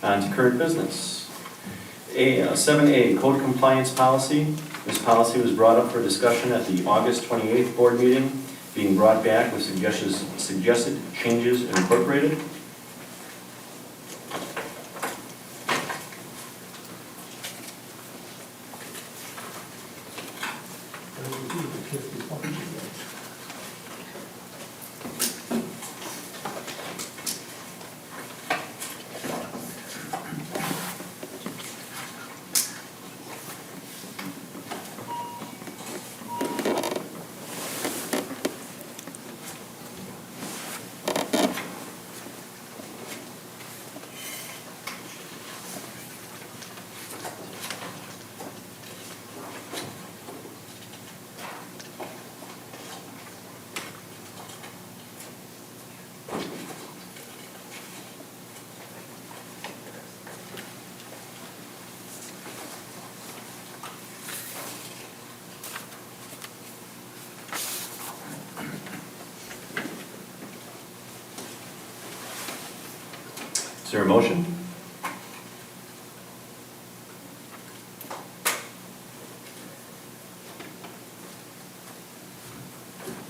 On to current business. 7A, code compliance policy. This policy was brought up for discussion at the August 28th board meeting, being brought back with suggested changes incorporated. Is there a motion?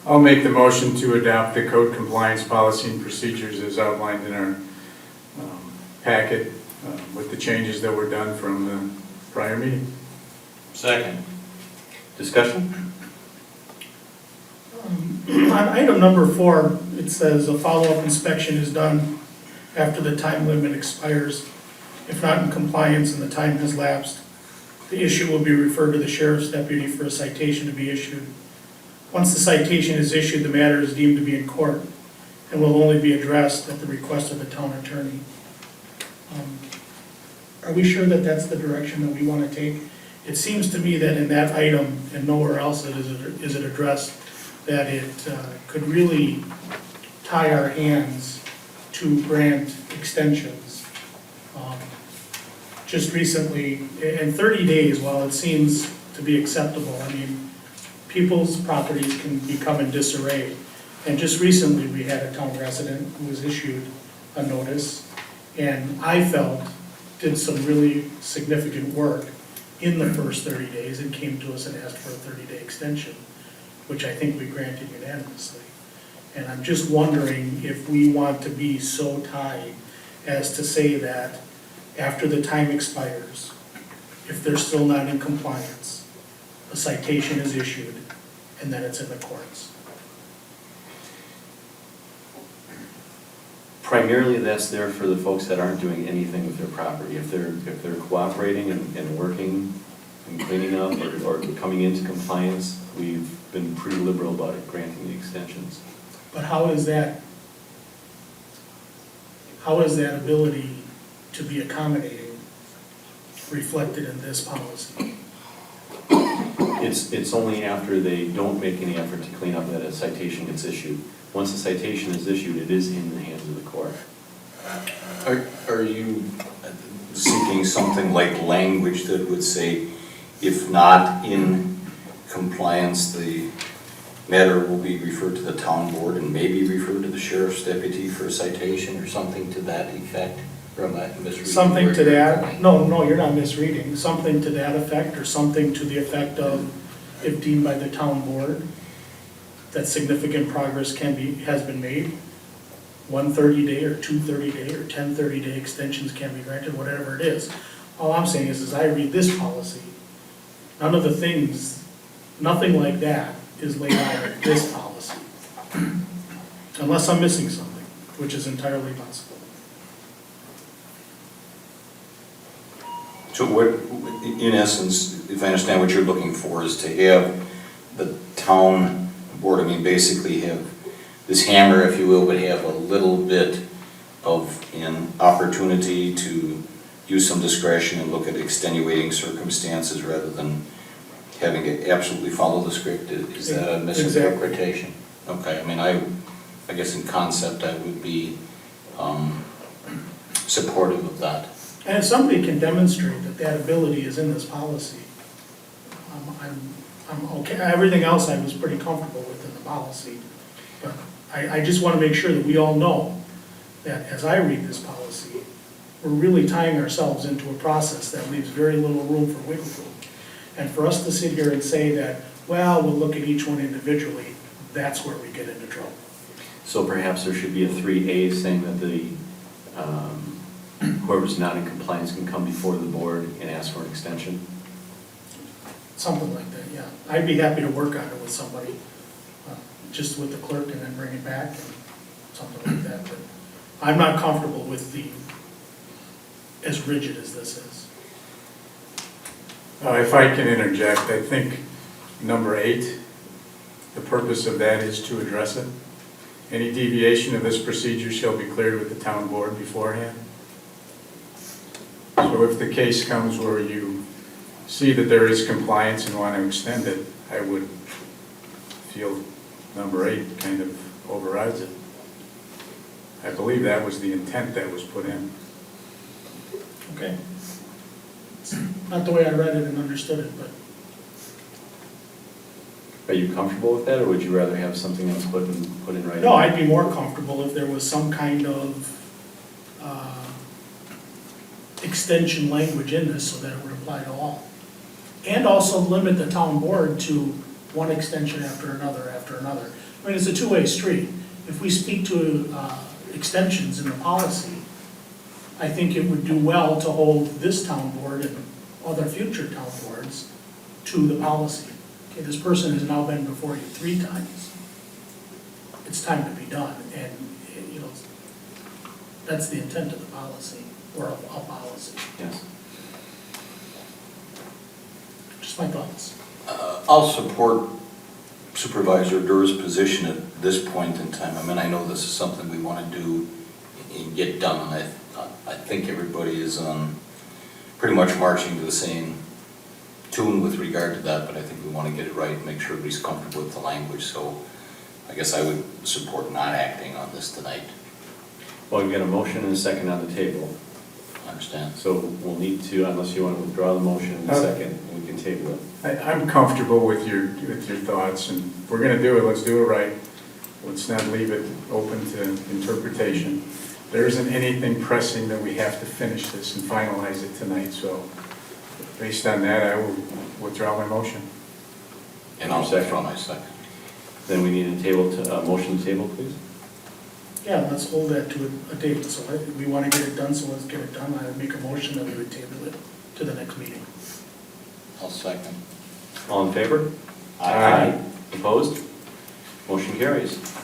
I'll make the motion to adopt the code compliance policy and procedures as outlined in our packet with the changes that were done from the prior meeting. Second. Discussion? On item number 4, it says a follow-up inspection is done after the time limit expires. If not in compliance and the time has lapsed, the issue will be referred to the sheriff's deputy for a citation to be issued. Once the citation is issued, the matter is deemed to be in court and will only be addressed at the request of the town attorney. Are we sure that that's the direction that we want to take? It seems to me that in that item and nowhere else is it addressed, that it could really tie our hands to grant extensions. Just recently, in 30 days, while it seems to be acceptable, I mean, people's properties can become in disarray. And just recently, we had a town resident who was issued a notice, and I felt did some really significant work in the first 30 days and came to us and asked for a 30-day extension, which I think we granted unanimously. And I'm just wondering if we want to be so tied as to say that after the time expires, if they're still not in compliance, a citation is issued and then it's in the courts. Primarily, that's there for the folks that aren't doing anything with their property. If they're cooperating and working and cleaning up or coming into compliance, we've been pretty liberal about it, granting the extensions. But how is that ability to be accommodating reflected in this policy? It's only after they don't make any effort to clean up that a citation gets issued. Once a citation is issued, it is in the hands of the court. Are you seeking something like language that would say, if not in compliance, the matter will be referred to the town board and maybe referred to the sheriff's deputy for a citation or something to that effect? Or am I misreading? Something to that, no, you're not misreading. Something to that effect, or something to the effect of, if deemed by the town board that significant progress has been made, 1 30-day or 2 30-day or 10 30-day extensions can be granted, whatever it is. All I'm saying is, as I read this policy, nothing like that is laid out in this policy. Unless I'm missing something, which is entirely possible. So what, in essence, if I understand what you're looking for, is to have the town board, I mean, basically have this hammer, if you will, but have a little bit of an opportunity to use some discretion and look at extenuating circumstances rather than having to absolutely follow the script. Is that a misinterpretation? Okay, I mean, I guess in concept I would be supportive of that. And if somebody can demonstrate that ability is in this policy, I'm okay. Everything else I was pretty comfortable with in the policy. But I just want to make sure that we all know that as I read this policy, we're really tying ourselves into a process that leaves very little room for wiggle room. And for us to sit here and say that, well, we'll look at each one individually, that's where we get into trouble. So perhaps there should be a 3A saying that whoever's not in compliance can come before the board and ask for an extension? Something like that, yeah. I'd be happy to work on it with somebody, just with the clerk and then bring it back and something like that. But I'm not comfortable with as rigid as this is. If I can interject, I think number 8, the purpose of that is to address it. Any deviation of this procedure shall be cleared with the town board beforehand. So if the case comes where you see that there is compliance and want to extend it, I would feel number 8 kind of overrides it. I believe that was the intent that was put in. Okay? It's not the way I read it and understood it, but Are you comfortable with that, or would you rather have something else put in writing? no, I'd be more comfortable if there was some kind of extension language in this so that it would apply to all. And also limit the town board to one extension after another after another. I mean, it's a two-way street. If we speak to extensions in the policy, I think it would do well to hold this town board and other future town boards to the policy. Okay, this person has now been before you 3 times. It's time to be done, and, you know, that's the intent of the policy, or a policy. Yes. Just my thoughts. I'll support Supervisor Durr's position at this point in time. I mean, I know this is something we want to do and get done, and I think everybody is pretty much marching to the same tune with regard to that, but I think we want to get it right and make sure everybody's comfortable with the language, so I guess I would support not acting on this tonight. Well, we've got a motion and a second on the table, I understand. so we'll need to, unless you want to withdraw the motion in a second, we can table it. I'm comfortable with your thoughts, and if we're going to do it, let's do it right. Let's not leave it open to interpretation. There isn't anything pressing that we have to finish this and finalize it tonight, so based on that, I will withdraw my motion. And I'll withdraw my second. Then we need a motion to table, please. Yeah, let's hold that to a date, so we want to get it done, so let's get it done. I would make a motion that we would table it to the next meeting. I'll second. All in favor? Aye. Opposed? Motion carries.